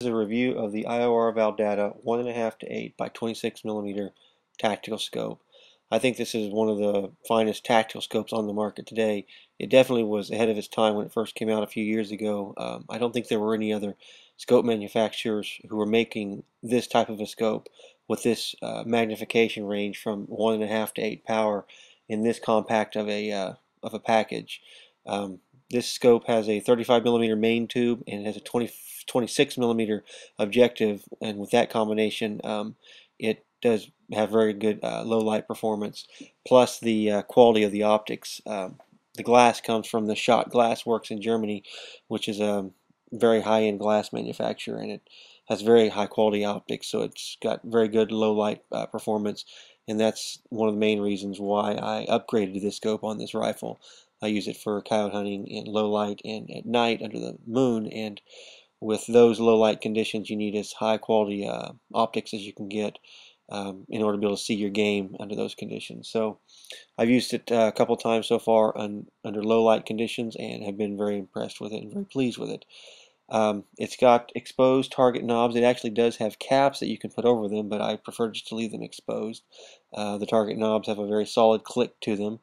Is a review of the IOR Valdada 1.5-8 by 26 mm tactical scope. I think this is one of the finest tactical scopes on the market today. It definitely was ahead of its time when it first came out a few years ago. I don't think there were any other scope manufacturers who were making this type of a scope with this magnification range from 1.5 to 8 power in this compact of a package. This scope has a 35 mm main tube and it has a 26 mm objective, and with that combination, it does have very good low light performance. Plus, the quality of the optics. The glass comes from the Schott Glass Works in Germany, which is a very high-end glass manufacturer, and it has very high quality optics, so it's got very good low light performance, and that's one of the main reasons why I upgraded to this scope on this rifle. I use it for coyote hunting in low light and at night under the moon, and with those low light conditions you need as high quality optics as you can get in order to be able to see your game under those conditions. So I've used it a couple times so far under low light conditions and have been very impressed with it and very pleased with it. It's got exposed target knobs. It actually does have caps that you can put over them, but I prefer just to leave them exposed. The target knobs have a very solid click to them,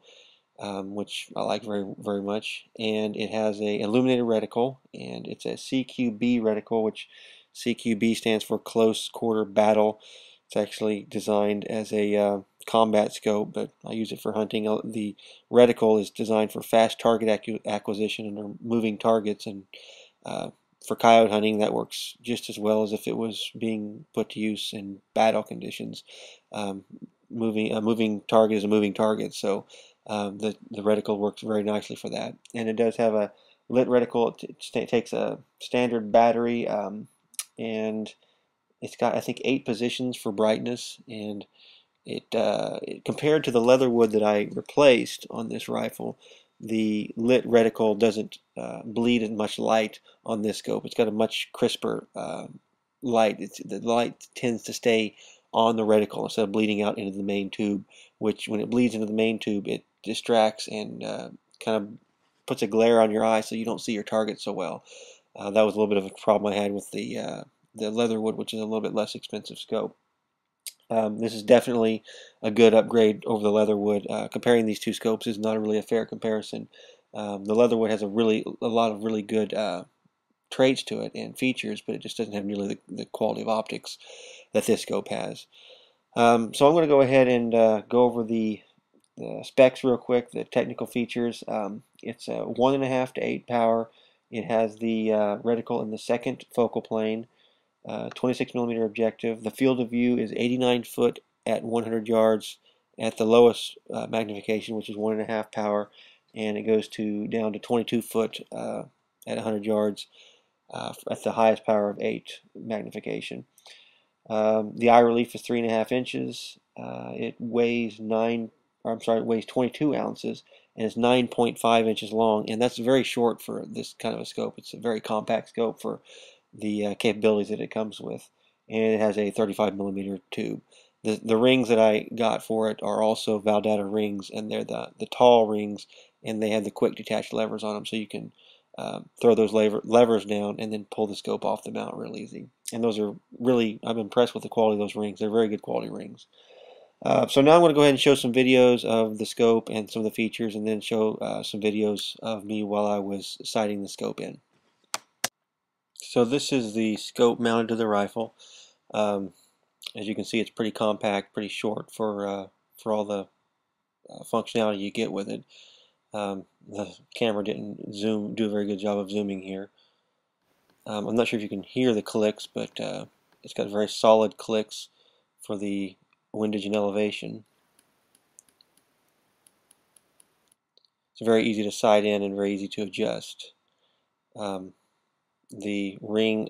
which I like very much. And it has a illuminated reticle, and it's a CQB reticle, which CQB stands for close quarter battle. It's actually designed as a combat scope, but I use it for hunting. The reticle is designed for fast target acquisition under moving targets, and for coyote hunting that works just as well as if it was being put to use in battle conditions. A moving target is a moving target, so the reticle works very nicely for that. And it does have a lit reticle. It takes a standard battery, and it's got, I think, 8 positions for brightness, and compared to the leather wood that I replaced on this rifle, the lit reticle doesn't bleed as much light on this scope. It's got a much crisper light. The light tends to stay on the reticle instead of bleeding out into the main tube, which when it bleeds into the main tube, it distracts and kind of puts a glare on your eye so you don't see your target so well. That was a little bit of a problem I had with the leatherwood, which is a little bit less expensive scope. This is definitely a good upgrade over the leatherwood. Comparing these two scopes is not really a fair comparison. The leatherwood has a lot of really good traits to it and features, but it just doesn't have nearly the quality of optics that this scope has. So I'm going to go ahead and go over the specs real quick, the technical features. It's a 1.5 to 8 power. It has the reticle in the second focal plane. 26 mm objective. The field of view is 89 foot at 100 yards at the lowest magnification, which is 1.5 power, and it goes down to 22 foot at 100 yards at the highest power of 8 magnification. The eye relief is 3.5 inches. It weighs 22 ounces, and it's 9.5 inches long, and that's very short for this kind of a scope. It's a very compact scope for the capabilities that it comes with, and it has a 35 mm tube. The rings that I got for it are also Valdada rings, and they're the tall rings, and they have the quick detach levers on them, so you can throw those levers down and then pull the scope off the mount real easy. And those are really, I'm impressed with the quality of those rings. They're very good quality rings. So now I'm going to go ahead and show some videos of the scope and some of the features, and then show some videos of me while I was sighting the scope in. So this is the scope mounted to the rifle. As you can see, it's pretty compact, pretty short for all the functionality you get with it. The camera didn't do a very good job of zooming here. I'm not sure if you can hear the clicks, but it's got very solid clicks for the windage and elevation. It's very easy to sight in and very easy to adjust. The ring,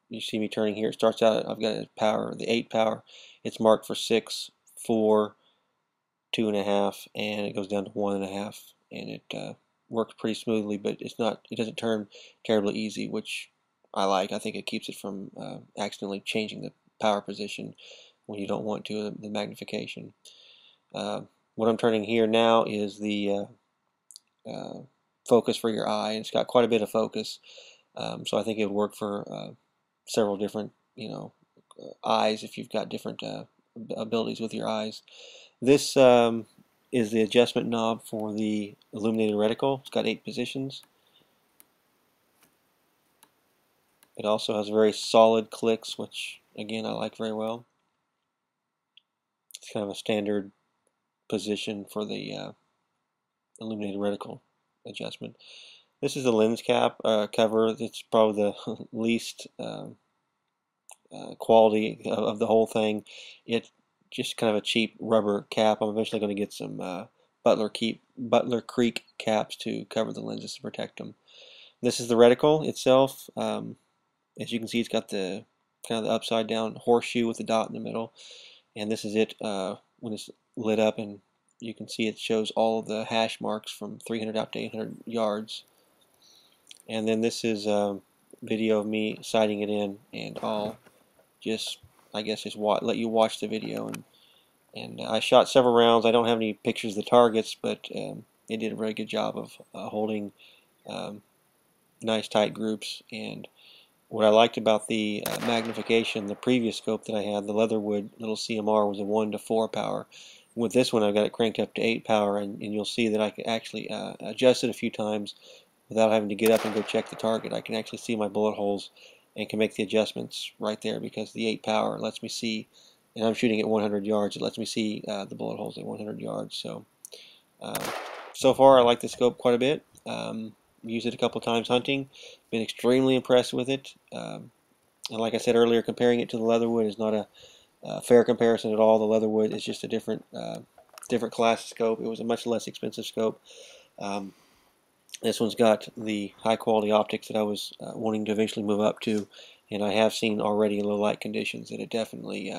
you see me turning here, it starts out, I've got the 8 power. It's marked for 6, 4, 2.5, and it goes down to 1.5, and it works pretty smoothly, but it doesn't turn terribly easy, which I like. I think it keeps it from accidentally changing the power position when you don't want to, the magnification. What I'm turning here now is the focus for your eye, and it's got quite a bit of focus, so I think it would work for several different, eyes if you've got different abilities with your eyes. This is the adjustment knob for the illuminated reticle. It's got 8 positions. It also has very solid clicks, which again I like very well. It's kind of a standard position for the illuminated reticle adjustment. This is the lens cap cover. It's probably the least quality of the whole thing. It's just kind of a cheap rubber cap. I'm eventually going to get some Butler Creek caps to cover the lenses to protect them. This is the reticle itself. As you can see, it's got the kind of the upside down horseshoe with the dot in the middle, and this is it when it's lit up, and you can see it shows all of the hash marks from 300 out to 800 yards. And then this is a video of me sighting it in, and I'll just let you watch the video. And I shot several rounds. I don't have any pictures of the targets, but it did a very good job of holding nice tight groups. And what I liked about the magnification, the previous scope that I had, the Leatherwood little CMR, was a 1:4 power. With this one, I've got it cranked up to 8 power, and you'll see that I can actually adjust it a few times without having to get up and go check the target. I can actually see my bullet holes and can make the adjustments right there, because the 8 power lets me see, and I'm shooting at 100 yards, it lets me see the bullet holes at 100 yards. So so far I like the scope quite a bit. Used it a couple times hunting, been extremely impressed with it. And like I said earlier, comparing it to the Leatherwood is not a fair comparison at all. The Leatherwood is just a different class of scope. It was a much less expensive scope. This one's got the high quality optics that I was wanting to eventually move up to, and I have seen already in low light conditions that it definitely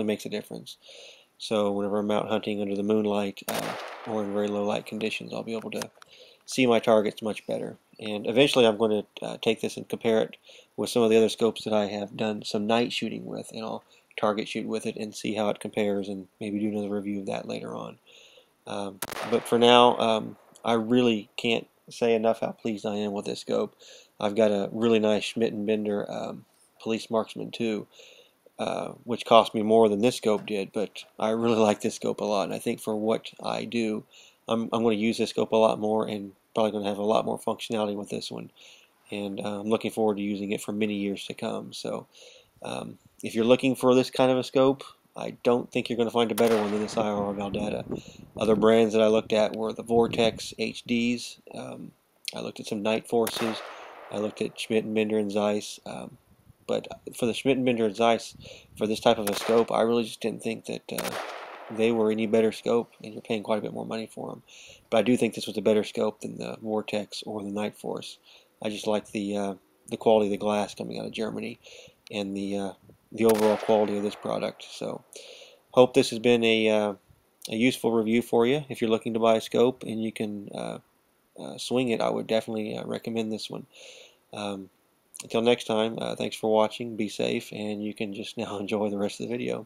makes a difference. So whenever I'm out hunting under the moonlight or in very low light conditions, I'll be able to see my targets much better. And eventually I'm going to take this and compare it with some of the other scopes that I have done some night shooting with, and I'll target shoot with it and see how it compares, and maybe do another review of that later on. But for now, I really can't say enough how pleased I am with this scope. I've got a really nice Schmidt & Bender Police Marksman 2, which cost me more than this scope did, but I really like this scope a lot, and I think for what I do, I'm going to use this scope a lot more, and probably going to have a lot more functionality with this one, and I'm looking forward to using it for many years to come. So if you're looking for this kind of a scope, I don't think you're going to find a better one than this IOR Valdada. Other brands that I looked at were the Vortex HDs. I looked at some Night Forces. I looked at Schmidt & Bender and Zeiss. But for the Schmidt & Bender and Zeiss, for this type of a scope, I really just didn't think that they were any better scope, and you're paying quite a bit more money for them. But I do think this was a better scope than the Vortex or the Night Force. I just like the quality of the glass coming out of Germany, and the overall quality of this product. So hope this has been a useful review for you. If you're looking to buy a scope and you can swing it, I would definitely recommend this one. Until next time, thanks for watching, be safe, and you can just now enjoy the rest of the video.